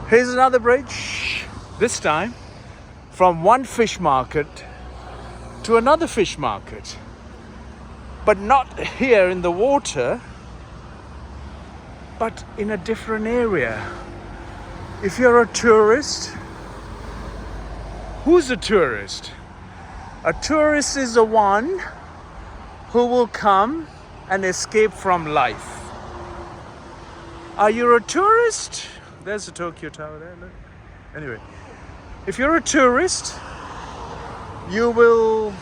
Here's another bridge, this time from one fish market to another fish market, but not here in the water, but in a different area. If you're a tourist, who's a tourist? A tourist is the one who will come and escape from life. Are you a tourist? There's the Tokyo Tower there, look. Anyway, if you're a tourist, you will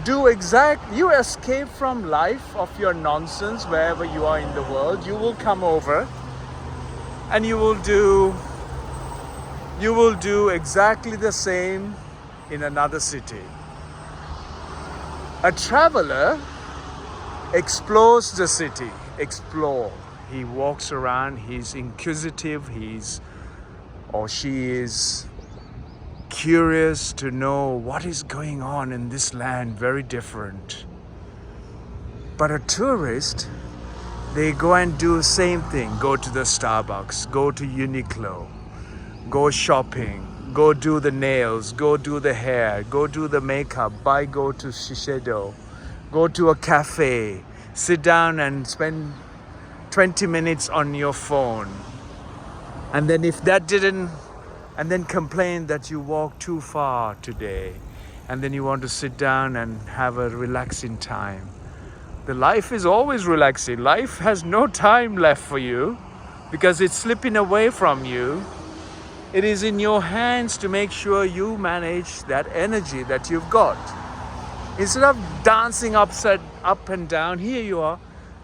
you escape from life of your nonsense wherever you are in the world. You will come over and you will do exactly the same in another city. A traveler explores the city. He walks around, he's inquisitive, she is curious to know what is going on in this land, very different. But a tourist, they go and do the same thing. Go to the Starbucks, go to Uniqlo, go shopping, go do the nails, go do the hair, go do the makeup, go to Shiseido, go to a cafe, sit down and spend 20 minutes on your phone. And then and then complain that you walked too far today. And then you want to sit down and have a relaxing time. The life is always relaxing. Life has no time left for you because it's slipping away from you. It is in your hands to make sure you manage that energy that you've got. Instead of dancing up and down, here you are,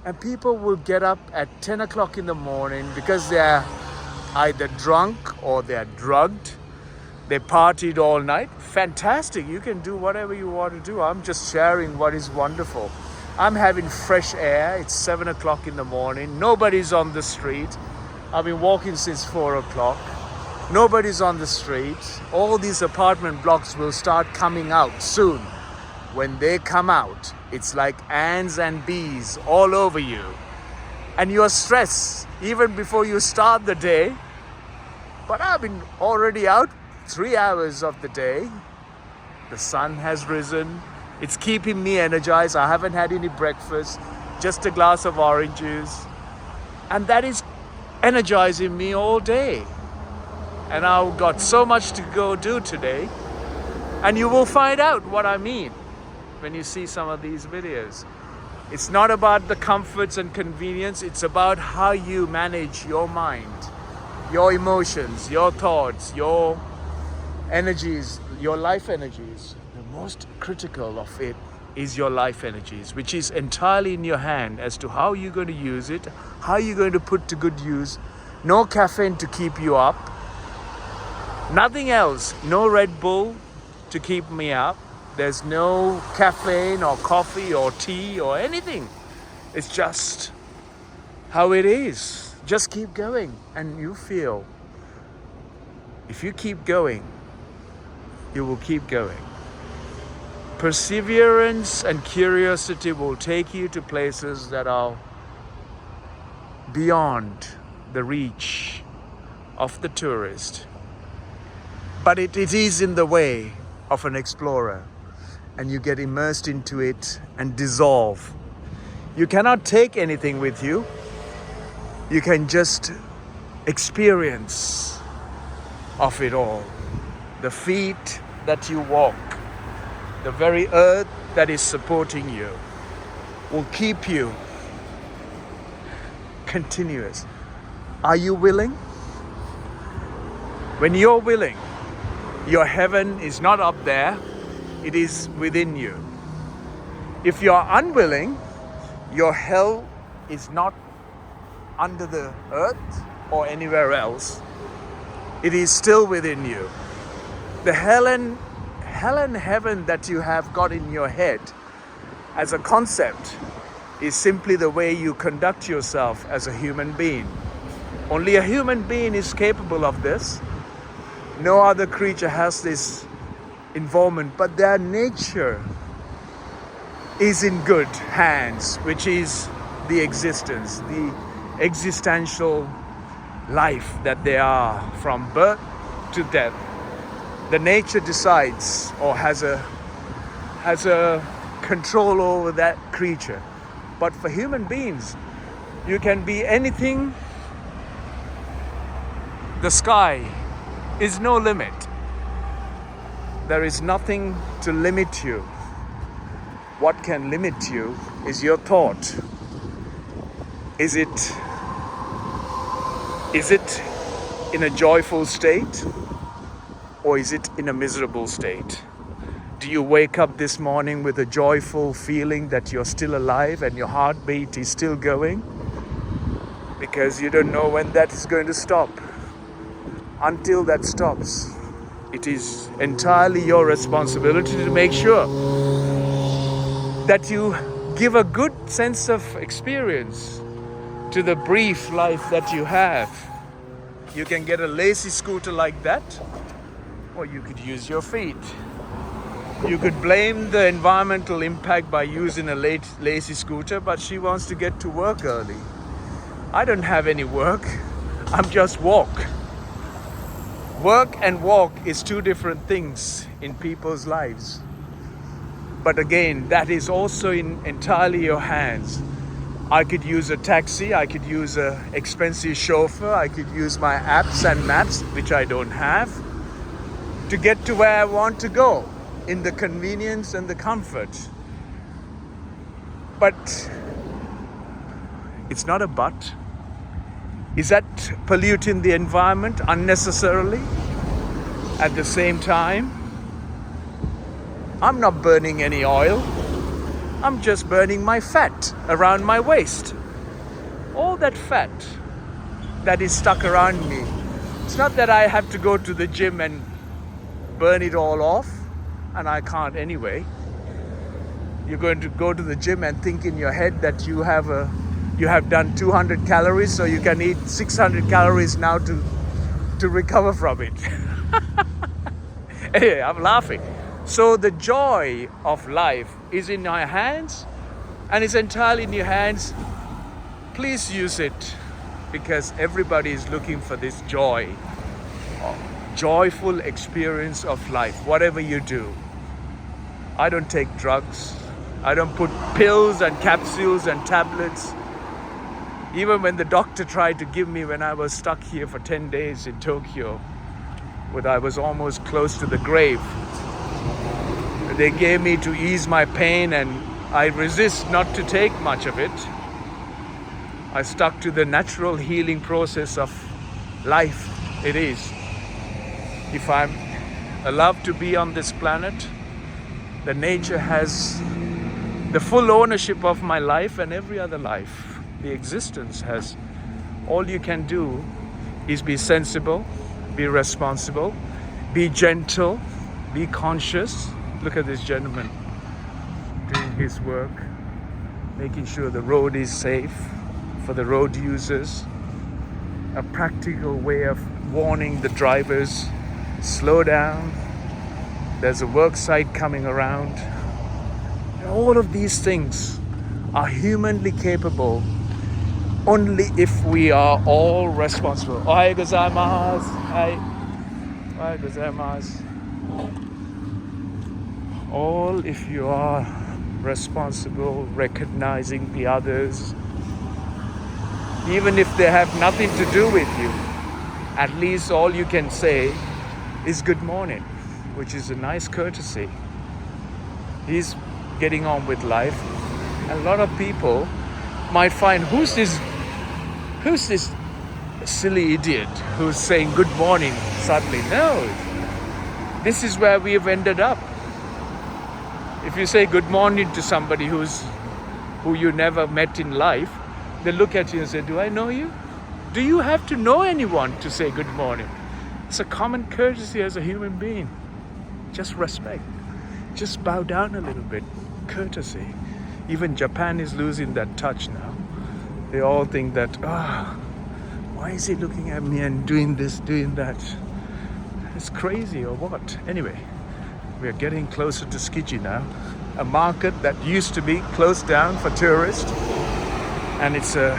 and people will get up at 10 o'clock in the morning because they're either drunk or they're drugged. They partied all night. Fantastic. You can do whatever you want to do. I'm just sharing what is wonderful. I'm having fresh air. It's 7 o'clock in the morning. Nobody's on the street. I've been walking since 4 o'clock. Nobody's on the street. All these apartment blocks will start coming out soon. When they come out, it's like ants and bees all over you. And you're stressed even before you start the day. But I've been already out 3 hours of the day. The sun has risen. It's keeping me energized. I haven't had any breakfast, just a glass of orange juice. And that is energizing me all day. And I've got so much to go do today. And you will find out what I mean when you see some of these videos. It's not about the comforts and convenience. It's about how you manage your mind, your emotions, your thoughts, your energies, your life energies. The most critical of it is your life energies, which is entirely in your hand as to how you're going to use it, how you're going to put to good use. No caffeine to keep you up. Nothing else. No Red Bull to keep me up. There's no caffeine or coffee or tea or anything. It's just how it is. Just keep going and you feel. If you keep going, you will keep going. Perseverance and curiosity will take you to places that are beyond the reach of the tourist. But it is in the way of an explorer. And you get immersed into it and dissolve. You cannot take anything with you. You can just experience of it all. The feet that you walk, the very earth that is supporting you, will keep you continuous. Are you willing? When you're willing, your heaven is not up there. It is within you. If you're unwilling, your hell is not under the earth or anywhere else. It is still within you. The hell and heaven that you have got in your head as a concept is simply the way you conduct yourself as a human being. Only a human being is capable of this. No other creature has this involvement, but their nature is in good hands, which is the existence, the existential life that they are from birth to death. The nature decides or has a control over that creature. But for human beings, you can be anything. The sky is no limit. There is nothing to limit you. What can limit you is your thought. Is it in a joyful state, or is it in a miserable state? Do you wake up this morning with a joyful feeling that you're still alive and your heartbeat is still going? Because you don't know when that is going to stop. Until that stops, it is entirely your responsibility to make sure that you give a good sense of experience to the brief life that you have. You can get a lazy scooter like that, or you could use your feet. You could blame the environmental impact by using a lazy scooter, but she wants to get to work early. I don't have any work. I'm just walk. Work and walk is two different things in people's lives. But again, that is also in entirely your hands. I could use a taxi, I could use an expensive chauffeur, I could use my apps and maps, which I don't have, to get to where I want to go in the convenience and the comfort. But it's not a but. Is that polluting the environment unnecessarily? At the same time, I'm not burning any oil. I'm just burning my fat around my waist. All that fat that is stuck around me. It's not that I have to go to the gym and burn it all off, and I can't anyway. You're going to go to the gym and think in your head that you have done 200 calories, so you can eat 600 calories now to recover from it. Anyway, I'm laughing. So the joy of life is in our hands, and it's entirely in your hands. Please use it, because everybody is looking for this joyful experience of life, whatever you do. I don't take drugs. I don't put pills and capsules and tablets. Even when the doctor tried to give me when I was stuck here for 10 days in Tokyo, when I was almost close to the grave, they gave me to ease my pain, and I resist not to take much of it. I stuck to the natural healing process of life. It is. If I'm allowed to be on this planet, the nature has the full ownership of my life and every other life. The existence has. All you can do is be sensible, be responsible, be gentle, be conscious. Look at this gentleman doing his work, making sure the road is safe for the road users. A practical way of warning the drivers, slow down, there's a work site coming around. All of these things are humanly capable only if we are all responsible. Ohayou gozaimasu. Ohayou gozaimasu. All if you are responsible, recognizing the others, even if they have nothing to do with you, at least all you can say is good morning, which is a nice courtesy. He's getting on with life. A lot of people might find, who's this silly idiot who's saying good morning suddenly? No, this is where we have ended up. If you say good morning to somebody who you never met in life, they look at you and say, do I know you? Do you have to know anyone to say good morning? It's a common courtesy as a human being. Just respect. Just bow down a little bit. Courtesy. Even Japan is losing that touch now. They all think that, why is he looking at me and doing this, doing that? It's crazy or what? Anyway, we are getting closer to Tsukiji now, a market that used to be closed down for tourists, and it's a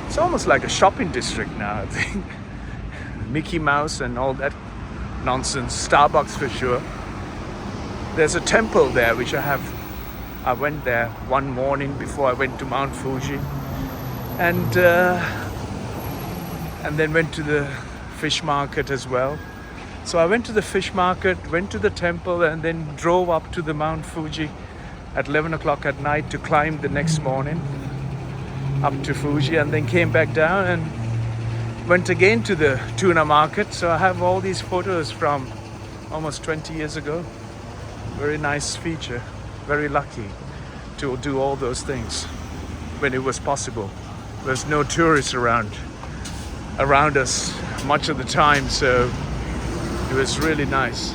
It's almost like a shopping district now, I think. Mickey Mouse and all that nonsense. Starbucks for sure. There's a temple there which I went there one morning before I went to Mount Fuji, and then went to the fish market as well. So I went to the fish market, went to the temple, and then drove up to the Mount Fuji at 11 o'clock at night to climb the next morning up to Fuji, and then came back down and went again to the tuna market. So I have all these photos from almost 20 years ago. Very nice feature. Very lucky to do all those things when it was possible. There's no tourists around us much of the time, so it was really nice.